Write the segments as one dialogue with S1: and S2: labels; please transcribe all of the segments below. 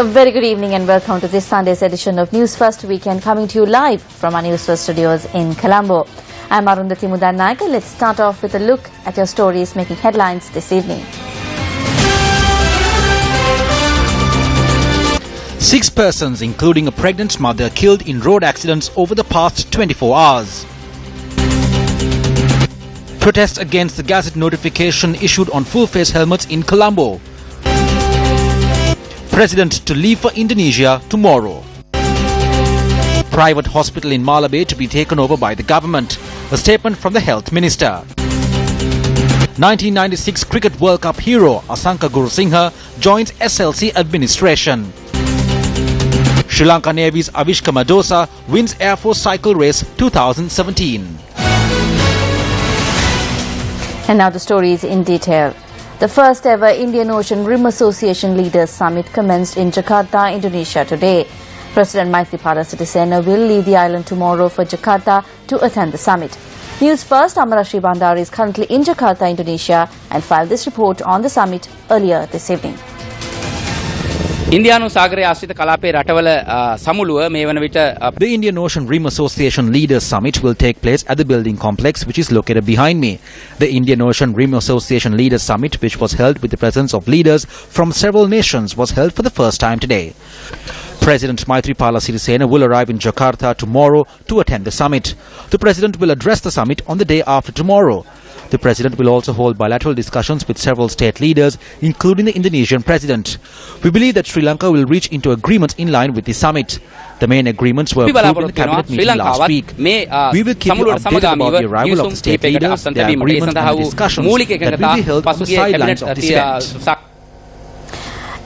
S1: A very good evening and welcome to this Sunday's edition of News First Weekend, coming to you live from our Newsfirst studios in Colombo. I'm Arundhati Mudannaika. Let's start off with a look at your stories making headlines this evening.
S2: 6 persons, including a pregnant mother, killed in road accidents over the past 24 hours. Protest against the gazette notification issued on full-face helmets in Colombo. President to leave for Indonesia tomorrow. Private hospital in Malabar to be taken over by the government. A statement from the health minister. 1996 Cricket World Cup hero Asanka Gurusinghe joins SLC administration. Sri Lanka Navy's Avishka Madosa wins Air Force Cycle Race 2017.
S1: And now the stories in detail. The first ever Indian Ocean Rim Association Leaders Summit commenced in Jakarta, Indonesia today. President Maithripala Sirisena will leave the island tomorrow for Jakarta to attend the summit. News First, Amarashri Bandari is currently in Jakarta, Indonesia, and filed this report on the summit earlier this evening.
S3: The
S2: Indian Ocean Rim Association Leaders Summit will take place at the building complex which is located behind me. The Indian Ocean Rim Association Leaders Summit, which was held with the presence of leaders from several nations, was held for the first time today. President Maithripala Sirisena will arrive in Jakarta tomorrow to attend the summit. The President will address the summit on the day after tomorrow. The President will also hold bilateral discussions with several state leaders, including the Indonesian President. We believe that Sri Lanka will reach into agreements in line with the summit. The main agreements were approved in the cabinet meeting last week. We will keep you updated about the arrival of the state leaders, their agreements and the discussions that will be held on the sidelines of this event.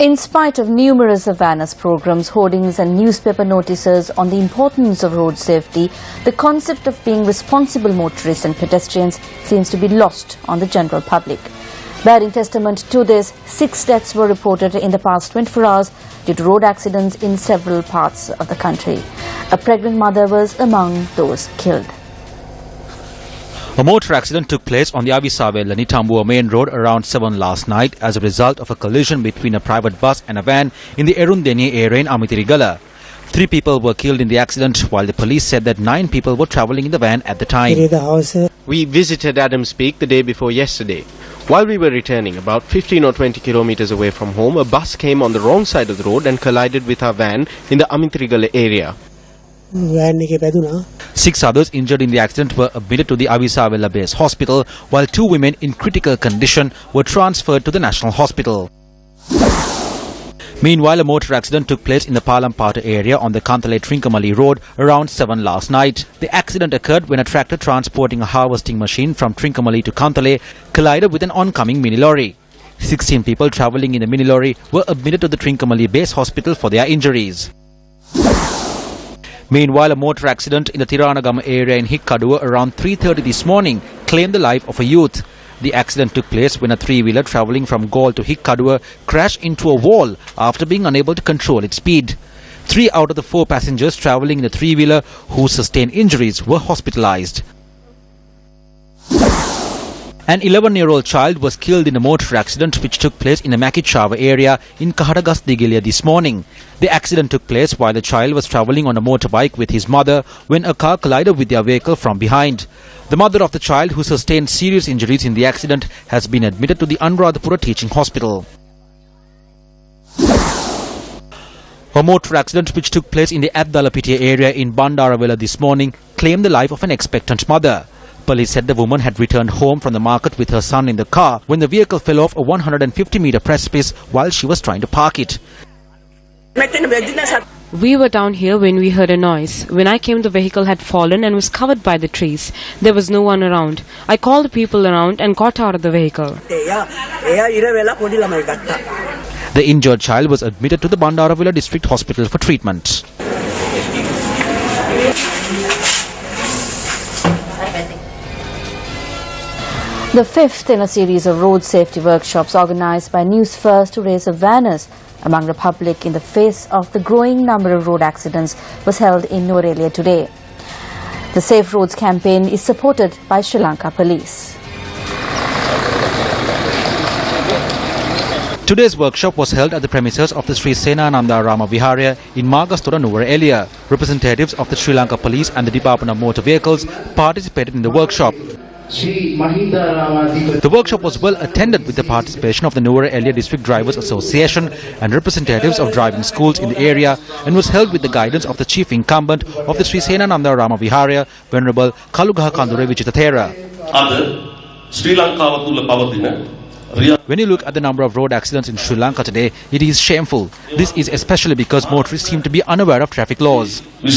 S1: In spite of numerous awareness programs, hoardings and newspaper notices on the importance of road safety, the concept of being responsible motorists and pedestrians seems to be lost on the general public. Bearing testament to this, 6 deaths were reported in the past 24 hours due to road accidents in several parts of the country. A pregnant mother was among those killed.
S2: A motor accident took place on the Avisawela-Nitambua main road around 7 last night as a result of a collision between a private bus and a van in the Erundeni area in Amitirigala. 3 people were killed in the accident, while the police said that 9 people were travelling in the van at the time.
S4: We visited Adams Peak the day before yesterday. While we were returning about 15 or 20 kilometers away from home, a bus came on the wrong side of the road and collided with our van in the Amitirigala area.
S2: 6 others injured in the accident were admitted to the Avisawela base hospital, while 2 women in critical condition were transferred to the national hospital. Meanwhile, a motor accident took place in the Palampata area on the Kantale-Trincomalee road around 7 last night. The accident occurred when a tractor transporting a harvesting machine from Trincomalee to Kantale collided with an oncoming mini lorry. 16 people travelling in the mini lorry were admitted to the Trincomalee base hospital for their injuries. Meanwhile, a motor accident in the Tiranagama area in Hikkaduwa around 3:30 this morning claimed the life of a youth. The accident took place when a 3-wheeler travelling from Galle to Hikkaduwa crashed into a wall after being unable to control its speed. 3 out of the 4 passengers travelling in the 3-wheeler who sustained injuries were hospitalized. An 11-year-old child was killed in a motor accident which took place in the Makichawa area in Kahadagasdigilia this morning. The accident took place while the child was travelling on a motorbike with his mother when a car collided with their vehicle from behind. The mother of the child, who sustained serious injuries in the accident, has been admitted to the Anuradhapura Teaching Hospital. A motor accident which took place in the Addalapitiya area in Bandarawela this morning claimed the life of an expectant mother. Police said the woman had returned home from the market with her son in the car when the vehicle fell off a 150-meter precipice while she was trying to park it.
S5: We were down here when we heard a noise. When I came, the vehicle had fallen and was covered by the trees. There was no one around. I called the people around and got out of the vehicle.
S2: The injured child was admitted to the Bandarawela District Hospital for treatment.
S1: The 5th in a series of road safety workshops organised by News First to raise awareness among the public in the face of the growing number of road accidents was held in Nuwara today. The Safe Roads campaign is supported by Sri Lanka Police.
S2: Today's workshop was held at the premises of the Sri Senananda Rama Viharya in Margastora Nuwara area. Representatives of the Sri Lanka Police and the Department of Motor Vehicles participated in the workshop. The workshop was well attended with the participation of the Nuwara Area District Drivers Association and representatives of driving schools in the area, and was held with the guidance of the chief incumbent of the Sri Senananda Rama Viharya, Venerable Kalugaha Kandure Vichitathera. When you look at the number of road accidents in Sri Lanka today, it is shameful. This is especially because motorists seem to be unaware of traffic laws.
S5: We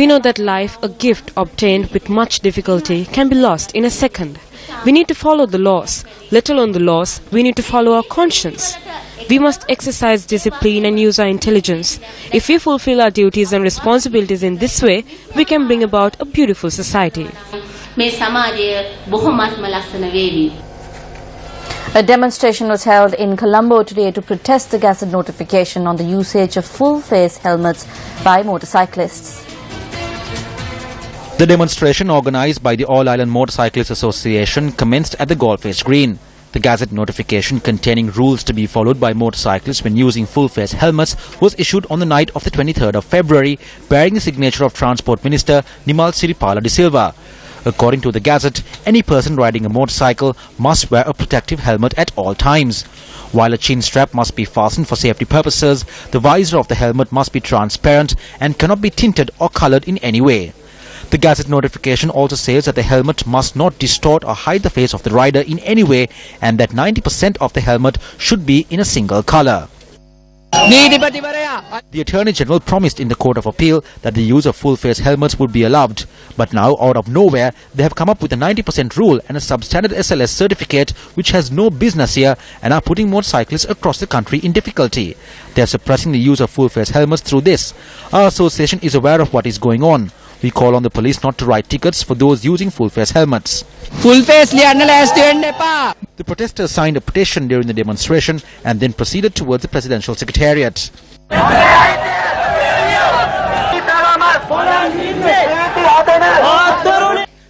S5: know that life, a gift obtained with much difficulty, can be lost in a second. We need to follow the laws. Let alone the laws, we need to follow our conscience. We must exercise discipline and use our intelligence. If we fulfill our duties and responsibilities in this way, we can bring about a beautiful society.
S1: A demonstration was held in Colombo today to protest the gazette notification on the usage of full-face helmets by motorcyclists.
S2: The demonstration, organised by the All Island Motorcyclists Association, commenced at the Goldface Green. The gazette notification containing rules to be followed by motorcyclists when using full-face helmets was issued on the night of the 23rd of February, bearing the signature of Transport Minister Nimal Siripala de Silva. According to the gazette, any person riding a motorcycle must wear a protective helmet at all times. While a chin strap must be fastened for safety purposes, the visor of the helmet must be transparent and cannot be tinted or coloured in any way. The gazette notification also says that the helmet must not distort or hide the face of the rider in any way, and that 90% of the helmet should be in a single colour. The Attorney General promised in the Court of Appeal that the use of full-face helmets would be allowed. But now, out of nowhere, they have come up with a 90% rule and a substandard SLS certificate which has no business here, and are putting motorcyclists across the country in difficulty. They are suppressing the use of full-face helmets through this. Our association is aware of what is going on. We call on the police not to write tickets for those using full-face helmets. The protesters signed a petition during the demonstration and then proceeded towards the presidential secretariat.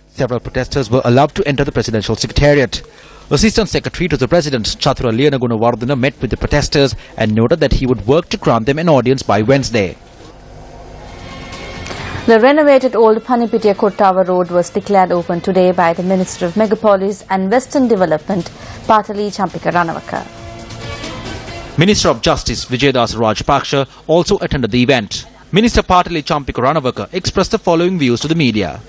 S2: Several protesters were allowed to enter the presidential secretariat. Assistant Secretary to the President, Chathura Lianagunawardena, met with the protesters and noted that he would work to grant them an audience by Wednesday.
S1: The renovated old Panipitiya Kottawa Road was declared open today by the Minister of Megapolis and Western Development, Patali Champika Ranawaka.
S2: Minister of Justice Vijayadas Rajpaksha also attended the event. Minister Patali Champika Ranawaka expressed the following views to the media.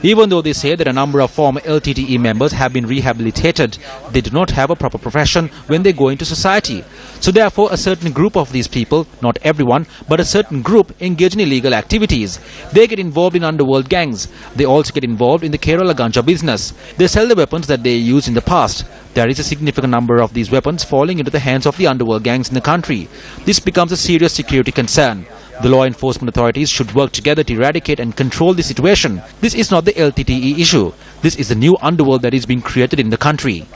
S2: Even though they say that a number of former LTTE members have been rehabilitated, they do not have a proper profession when they go into society. So therefore, a certain group of these people, not everyone, but a certain group, engage in illegal activities. They get involved in underworld gangs. They also get involved in the Kerala ganja business. They sell the weapons that they used in the past. There is a significant number of these weapons falling into the hands of the underworld gangs in the country. This becomes a serious security concern. The law enforcement authorities should work together to eradicate and control the situation. This is not the LTTE issue. This is the new underworld that is being created in the country.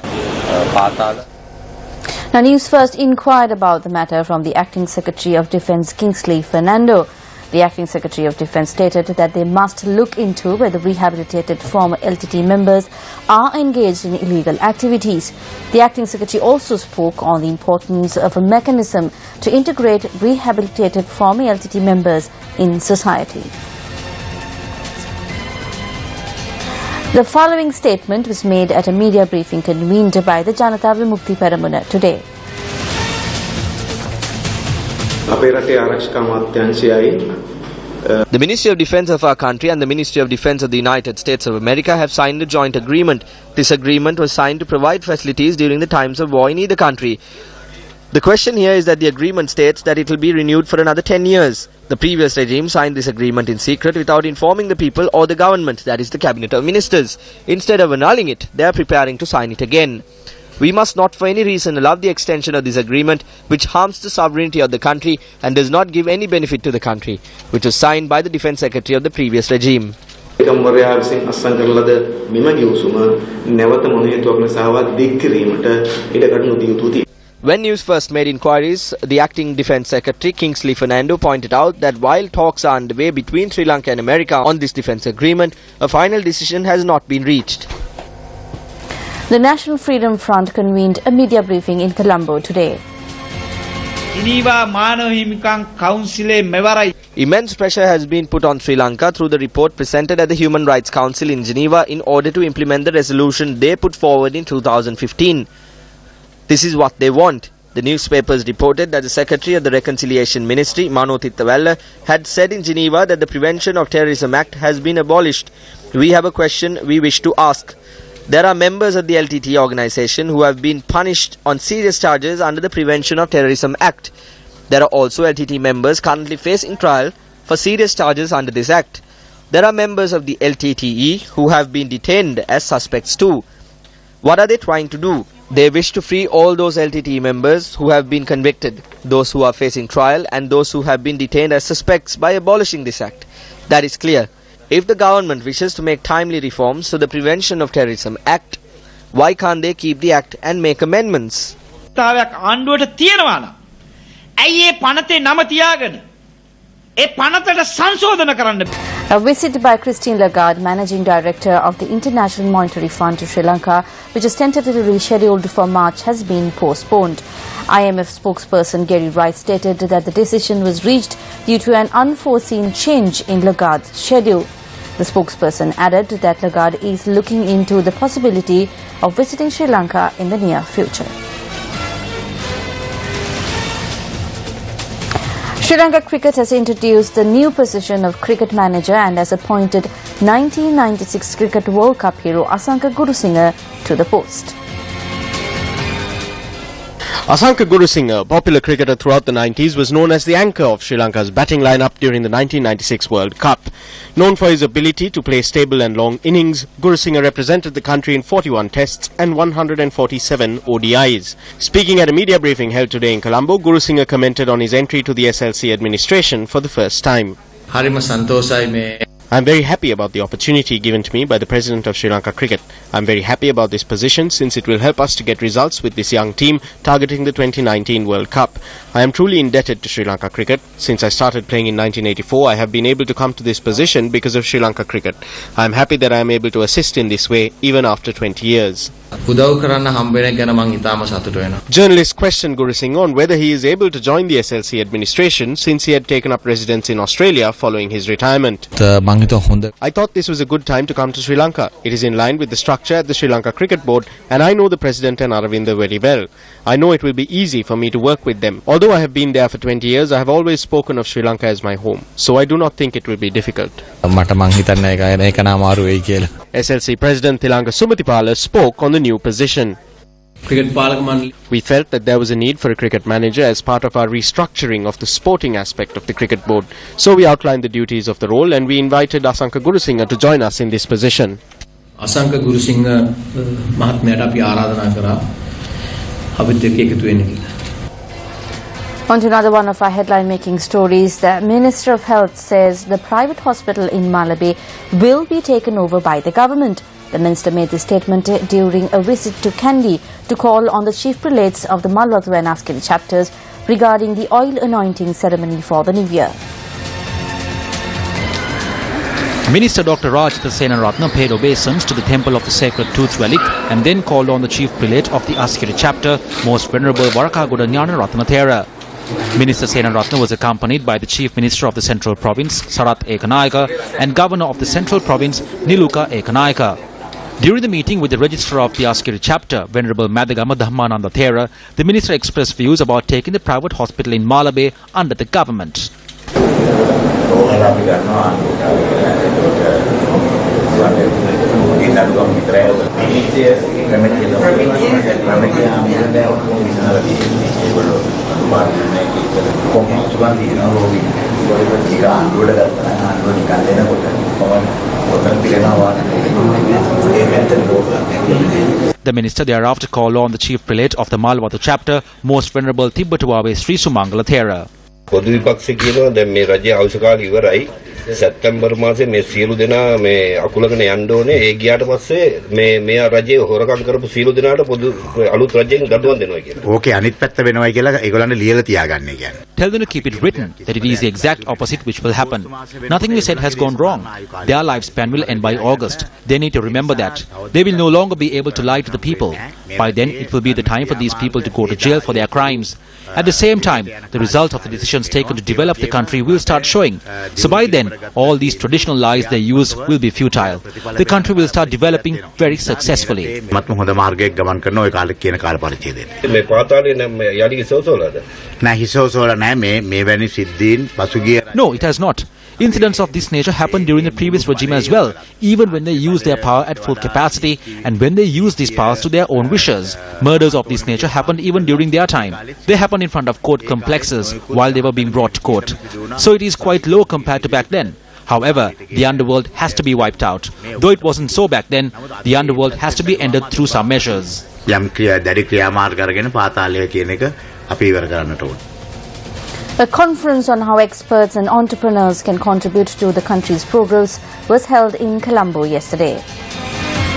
S1: Now, Newsfirst inquired about the matter from the Acting Secretary of Defence, Kingsley Fernando. The Acting Secretary of Defence stated that they must look into whether rehabilitated former LTT members are engaged in illegal activities. The Acting Secretary also spoke on the importance of a mechanism to integrate rehabilitated former LTT members in society. The following statement was made at a media briefing convened by the Janata Vimukti Peramuna today.
S6: The Ministry of Defence of our country and the Ministry of Defence of the United States of America have signed a joint agreement. This agreement was signed to provide facilities during the times of war in either country. The question here is that the agreement states that it will be renewed for another 10 years. The previous regime signed this agreement in secret without informing the people or the government, that is the Cabinet of Ministers. Instead of annulling it, they are preparing to sign it again. We must not for any reason allow the extension of this agreement, which harms the sovereignty of the country and does not give any benefit to the country, which was signed by the Defence Secretary of the previous regime. When News First made inquiries, the acting Defence Secretary Kingsley Fernando pointed out that while talks are underway between Sri Lanka and America on this defence agreement, a final decision has not been reached.
S1: The National Freedom Front convened a media briefing in Colombo today.
S6: Immense pressure has been put on Sri Lanka through the report presented at the Human Rights Council in Geneva in order to implement the resolution they put forward in 2015. This is what they want. The newspapers reported that the Secretary of the Reconciliation Ministry, Mano Tittawalla, had said in Geneva that the Prevention of Terrorism Act has been abolished. We have a question we wish to ask. There are members of the LTT organisation who have been punished on serious charges under the Prevention of Terrorism Act. There are also LTT members currently facing trial for serious charges under this act. There are members of the LTTE who have been detained as suspects too. What are they trying to do? They wish to free all those LTT members who have been convicted, those who are facing trial and those who have been detained as suspects by abolishing this act. That is clear. If the government wishes to make timely reforms to the Prevention of Terrorism Act, why can't they keep the act and make amendments?
S1: A visit by Christine Lagarde, Managing Director of the International Monetary Fund to Sri Lanka, which is tentatively scheduled for March, has been postponed. IMF spokesperson Gary Wright stated that the decision was reached due to an unforeseen change in Lagarde's schedule. The spokesperson added that Lagarde is looking into the possibility of visiting Sri Lanka in the near future. Sri Lanka Cricket has introduced the new position of cricket manager and has appointed 1996 Cricket World Cup hero Asanka Gurusinghe to the post.
S4: Asanka Gurusinghe, a popular cricketer throughout the 90s, was known as the anchor of Sri Lanka's batting lineup during the 1996 World Cup. Known for his ability to play stable and long innings, Gurusinghe represented the country in 41 tests and 147 ODIs. Speaking at a media briefing held today in Colombo, Gurusinghe commented on his entry to the SLC administration for the first time. I'm very happy about the opportunity given to me by the President of Sri Lanka Cricket. I'm very happy about this position since it will help us to get results with this young team targeting the 2019 World Cup. I am truly indebted to Sri Lanka Cricket. Since I started playing in 1984, I have been able to come to this position because of Sri Lanka Cricket. I am happy that I am able to assist in this way even after 20 years. Journalists questioned Gurusinghe on whether he is able to join the SLC administration since he had taken up residence in Australia following his retirement. I thought this was a good time to come to Sri Lanka. It is in line with the structure at the Sri Lanka Cricket Board and I know the President and Aravinda very well. I know it will be easy for me to work with them. Although I have been there for 20 years, I have always spoken of Sri Lanka as my home. So I do not think it will be difficult. SLC President Tilanga Sumatipala spoke on the new position. We felt that there was a need for a cricket manager as part of our restructuring of the sporting aspect of the cricket board. So we outlined the duties of the role and we invited Asanka Gurusinghe to join us in this position.
S7: Asanka Gurusinghe mahatmayata api aaradhana kara apit ekka ekathu wenna kiyala.
S1: On to another one of our headline-making stories. The Minister of Health says the private hospital in Malabe will be taken over by the government. The minister made this statement during a visit to Kandy to call on the chief prelates of the Malwathu and Askeri chapters regarding the oil anointing ceremony for the new year.
S2: Minister Dr. Rajitha Senaratne paid obeisance to the temple of the sacred tooth relic and then called on the chief prelate of the Askeri chapter, Most Venerable Warakagoda Nyana Ratna Thera. Minister Senaratne was accompanied by the Chief Minister of the Central Province, Sarath Ekanayaka, and Governor of the Central Province, Niluka Ekanayaka. During the meeting with the Registrar of the Askeri chapter, Venerable Madagama Dhammananda Thera, the Minister expressed views about taking the private hospital in Malabe under the government. The minister thereafter called on the chief prelate of the Malwathu chapter, Most Venerable Tibbatuawe Sri Sumangala Thera.
S8: සැප්තැම්බර් මාසේ මේ සියලු දෙනා මේ අකුලගෙන යන්න ඕනේ. ඒ ගියාට පස්සේ මේ රජයේ හොරකම් කරපු සියලු දෙනාට පොදු අලුත් රජයෙන් ගඩුවක් දෙනවා කියලා.
S9: ඕකේ අනිත් පැත්ත වෙනවයි කියලා ඒගොල්ලන්ට ලියලා තියාගන්න කියන්නේ.
S2: Tell them to keep it written that it is the exact opposite which will happen. Nothing we said has gone wrong. Their lifespan will end by August. They need to remember that. They will no longer be able to lie to the people. By then, it will be the time for these people to go to jail for their crimes. At the same time, the result of the decisions taken to develop the country will start showing. So by then, all these traditional lies they use will be futile. The country will start developing very successfully.
S9: මත්ම හොඳ මාර්ගයක් ගමන් කරන ඔය කාලේ කියන කාල පරිච්ඡේදයෙන්.
S8: මේ පාතාලේ නම් යලි හිසෝසෝලාද?
S9: නෑ හිසෝසෝල නෑ මේ වැනි සිද්ධීන් පසුගිය.
S2: No, it has not. Incidents of this nature happened during the previous regime as well, even when they used their power at full capacity and when they used these powers to their own wishes. Murders of this nature happened even during their time. They happened in front of court complexes while they were being brought to court. So it is quite low compared to back then. However, the underworld has to be wiped out. Though it wasn't so back then, the underworld has to be ended through some measures.
S9: යම් දැඩි ක්‍රියාමාර්ග අරගෙන පාතාලය කියන එක අපි ඉවර කරන්නට ඕන.
S1: A conference on how experts and entrepreneurs can contribute to the country's progress was held in Colombo yesterday.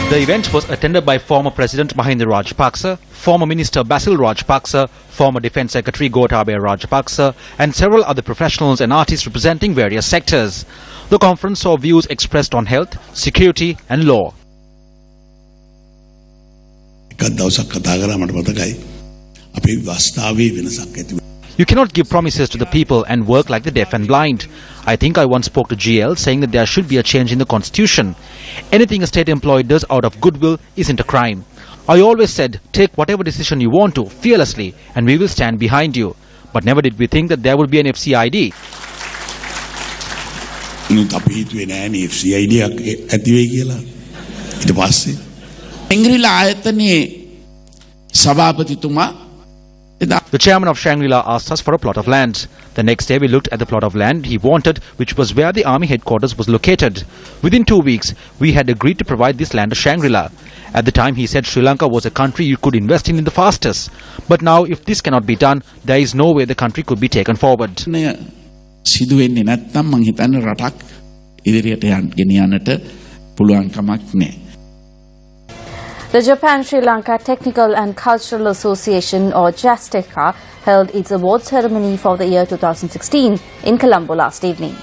S2: The event was attended by former President Mahinda Rajapaksa, former Minister Basil Rajapaksa, former Defence Secretary Gotabaya Rajapaksa and several other professionals and artists representing various sectors. The conference saw views expressed on health, security and law. You cannot give promises to the people and work like the deaf and blind. I think I once spoke to GL saying that there should be a change in the constitution. Anything a state employee does out of goodwill isn't a crime. I always said, take whatever decision you want to, fearlessly, and we will stand behind you. But never did we think that there would be an FCID. The chairman of Shangri-La asked us for a plot of land. The next day we looked at the plot of land he wanted, which was where the army headquarters was located. Within 2 weeks, we had agreed to provide this land to Shangri-La. At the time he said Sri Lanka was a country you could invest in the fastest. But now if this cannot be done, there is no way the country could be taken forward.
S1: The Japan-Sri Lanka Technical and Cultural Association, or JASTECA, held its award ceremony for the year 2016 in Colombo last evening.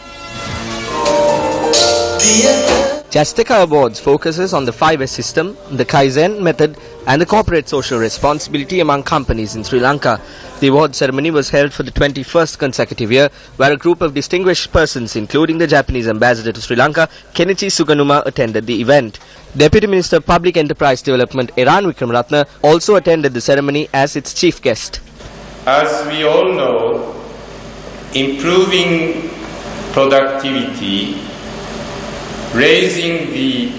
S6: JASTECA Awards focuses on the 5S system, the Kaizen method and the corporate social responsibility among companies in Sri Lanka. The award ceremony was held for the 21st consecutive year, where a group of distinguished persons, including the Japanese ambassador to Sri Lanka, Kenichi Suganuma, attended the event. Deputy Minister of Public Enterprise Development, Iran Wickramaratne, also attended the ceremony as its chief guest.
S10: As we all know, improving productivity, raising the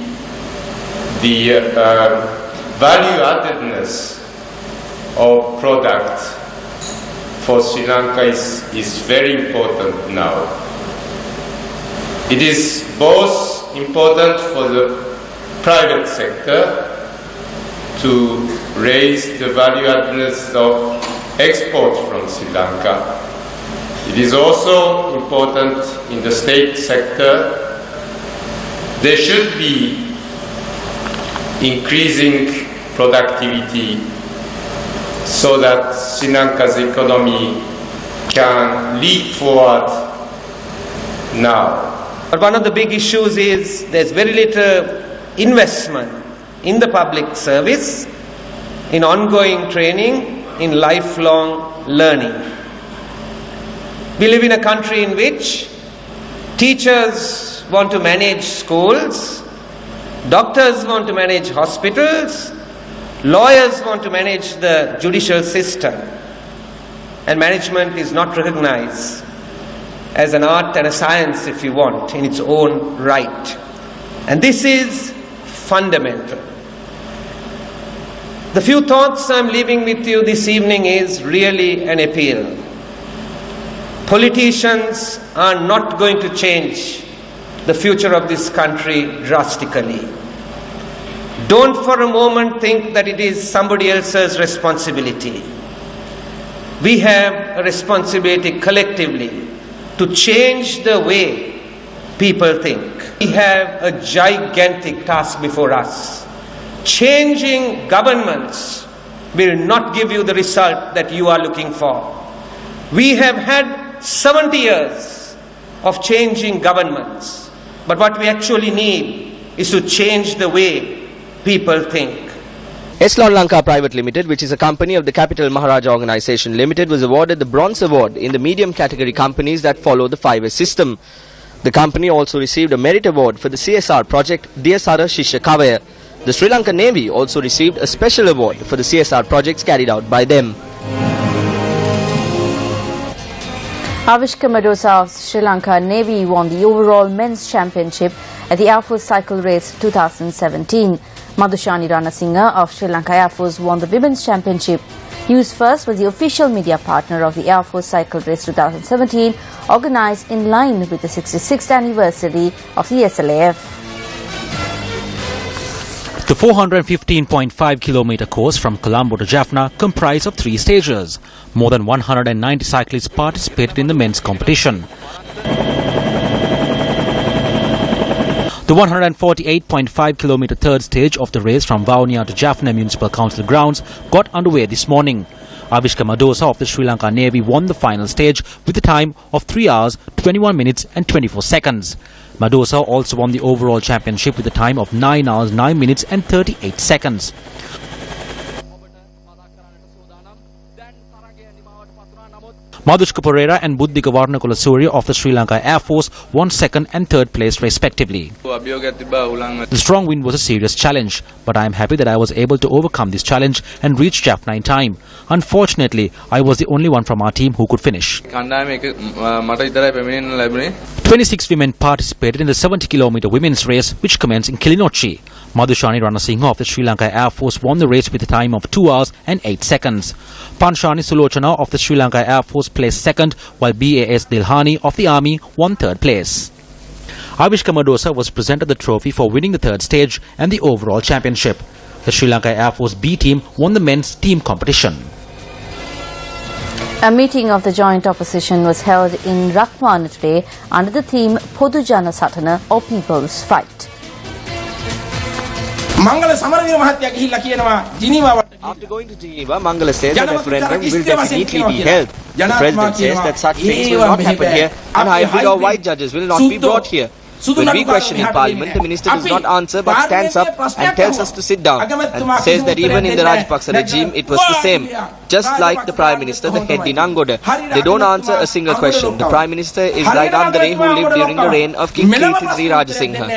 S10: value addedness of product for Sri Lanka is very important now. It is both important for the private sector to raise the value addedness of exports from Sri Lanka. It is also important in the state sector. There should be increasing productivity so that Sri Lanka's economy can leap forward now.
S11: But one of the big issues is there's very little investment in the public service, in ongoing training, in lifelong learning. We live in a country in which teachers want to manage schools, doctors want to manage hospitals, lawyers want to manage the judicial system, and management is not recognized as an art and a science, if you want, in its own right. And this is fundamental. The few thoughts I'm leaving with you this evening is really an appeal. Politicians are not going to change the future of this country drastically. Don't for a moment think that it is somebody else's responsibility. We have a responsibility collectively to change the way people think. We have a gigantic task before us. Changing governments will not give you the result that you are looking for. We have had 70 years of changing governments, but what we actually need is to change the way people think.
S6: Lanka Private Limited, which is a company of the Capital Maharaja Organisation Limited, was awarded the Bronze Award in the medium category companies that follow the 5S system. The company also received a Merit Award for the CSR project Diyasara Shishya Kavaya. The Sri Lankan Navy also received a special award for the CSR projects carried out by them.
S1: Avishka Madosa of Sri Lanka Navy won the overall men's championship at the Air Force Cycle Race 2017. Madhushani Ranasinghe of Sri Lanka Air Force won the women's championship. Newsfirst was the official media partner of the Air Force Cycle Race 2017, organised in line with the 66th anniversary of the SLAF.
S2: The 415.5 kilometer course from Colombo to Jaffna comprised of 3 stages. More than 190 cyclists participated in the men's competition. The 148.5 kilometer third stage of the race from Vavuniya to Jaffna Municipal Council grounds got underway this morning. Avishka Madosa of the Sri Lanka Navy won the final stage with a time of 3 hours, 21 minutes and 24 seconds. Madosa also won the overall championship with a time of 9 hours, 9 minutes and 38 seconds. Madhushka Pereira and Buddhika Varnakulasuriya of the Sri Lanka Air Force won 2nd and 3rd place respectively. The strong wind was a serious challenge, but I am happy that I was able to overcome this challenge and reach Jaffna in time. Unfortunately, I was the only one from our team who could finish. 26 women participated in the 70-kilometer women's race, which commenced in Kilinochchi. Madhushani Ranasinghe of the Sri Lanka Air Force won the race with a time of 2 hours and 8 seconds. Panshani Sulochana of the Sri Lanka Air Force placed 2nd, while BAS Dilhani of the Army won 3rd place. Avishka Madosa was presented the trophy for winning the 3rd stage and the overall championship. The Sri Lanka Air Force B team won the men's team competition.
S1: A meeting of the joint opposition was held in Rakwana today under the theme Podu Jana Satana or People's Fight.
S6: After going to Geneva, Mangala says the referendum will definitely be held. The President says that such things will not happen here and hybrid or white judges will not be brought here. When we question in Parliament, the Minister does not answer but stands up and tells us to sit down and says that even in the Rajapaksa regime it was the same. Just like the Prime Minister, the head in Angoda. They don't answer a single question. The Prime Minister is like Andre who lived during the reign of King Kirti Rajasinghe.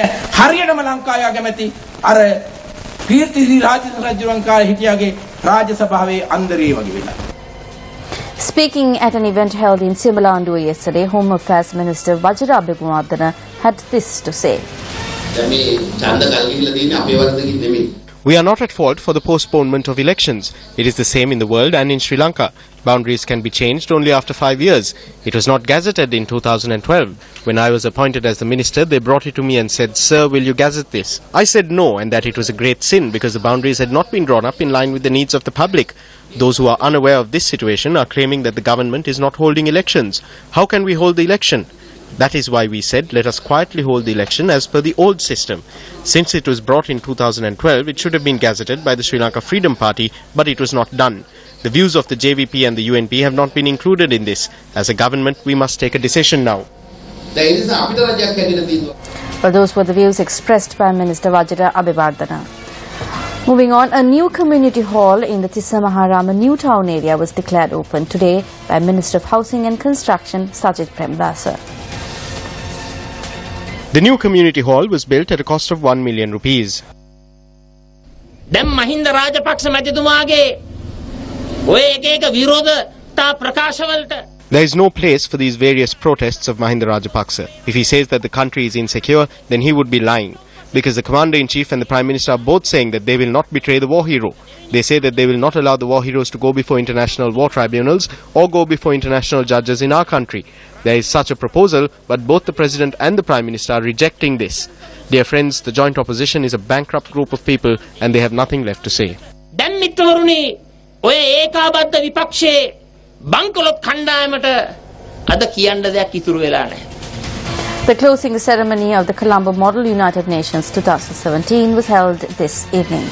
S1: Speaking at an event held in Simalandu yesterday, Home Affairs Minister Vajra Abhigunardana had this to say.
S4: We are not at fault for the postponement of elections. It is the same in the world and in Sri Lanka. Boundaries can be changed only after 5 years. It was not gazetted in 2012. When I was appointed as the minister, they brought it to me and said, "Sir, will you gazette this?" I said no, and that it was a great sin because the boundaries had not been drawn up in line with the needs of the public. Those who are unaware of this situation are claiming that the government is not holding elections. How can we hold the election? That is why we said, let us quietly hold the election as per the old system. Since it was brought in 2012, it should have been gazetted by the Sri Lanka Freedom Party, but it was not done. The views of the JVP and the UNP have not been included in this. As a government, we must take a decision now.
S1: Well, those were the views expressed by Minister Vajra Abhigunardana. Moving on, a new community hall in the Tissa Maharama New Town area was declared open today by Minister of Housing and Construction Sajid Premdasa.
S4: The new community hall was built at a cost of 1 million rupees.
S3: Mahinda Rajapaksa මැතිතුමාගේ ඔය එක එක විරෝධතා ප්‍රකාශවලට
S4: There is no place for these various protests of Mahinda Rajapaksa. If he says that the country is insecure, then he would be lying. Because the Commander-in-Chief and the Prime Minister are both saying that they will not betray the war hero. They say that they will not allow the war heroes to go before international war tribunals or go before international judges in our country. There is such a proposal, but both the President and the Prime Minister are rejecting this. Dear friends, the joint opposition is a bankrupt group of people and they have nothing left to say.
S3: දැන් මිත්‍රවරුනි ඔය ඒකාබද්ධ විපක්ෂයේ බංකොලොත් කණ්ඩායමට අද කියන්න දෙයක් ඉතුරු වෙලා නැහැ.
S1: The closing ceremony of the Colombo Model United Nations 2017 was held this evening.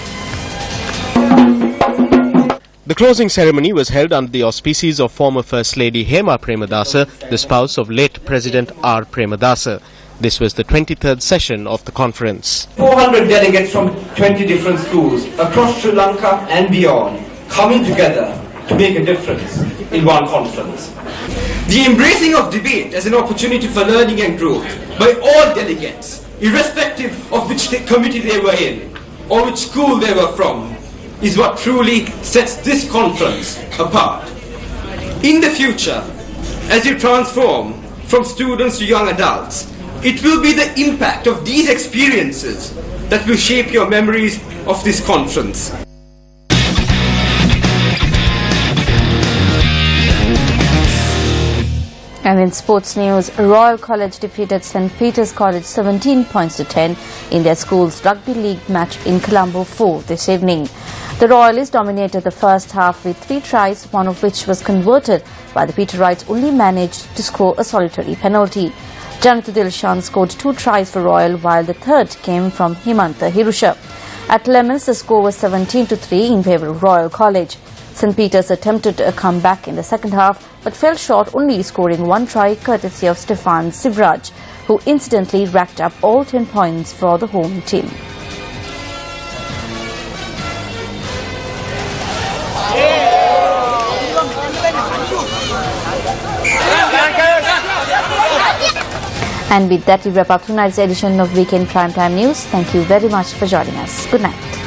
S4: The closing ceremony was held under the auspices of former First Lady Hema Premadasa, the spouse of late President R. Premadasa. This was the 23rd session of the conference.
S12: 400 delegates from 20 different schools across Sri Lanka and beyond coming together to make a difference in one conference. The embracing of debate as an opportunity for learning and growth by all delegates, irrespective of which committee they were in or which school they were from, is what truly sets this conference apart. In the future, as you transform from students to young adults, it will be the impact of these experiences that will shape your memories of this conference.
S1: And in sports news, Royal College defeated St. Peter's College 17 points to 10 in their school's rugby league match in Colombo 4 this evening. The Royalists dominated the first half with 3 tries, one of which was converted, while the Peterites only managed to score a solitary penalty. Janata Dilshan scored 2 tries for Royal, while the third came from Himanta Hirusha. At Lemons, the score was 17-3 in favour of Royal College. St. Peter's attempted a comeback in the second half, but fell short, only scoring 1 try courtesy of Stefan Sivraj, who incidentally racked up all 10 points for the home team. And with that, we wrap up tonight's edition of Weekend Primetime News. Thank you very much for joining us. Good night.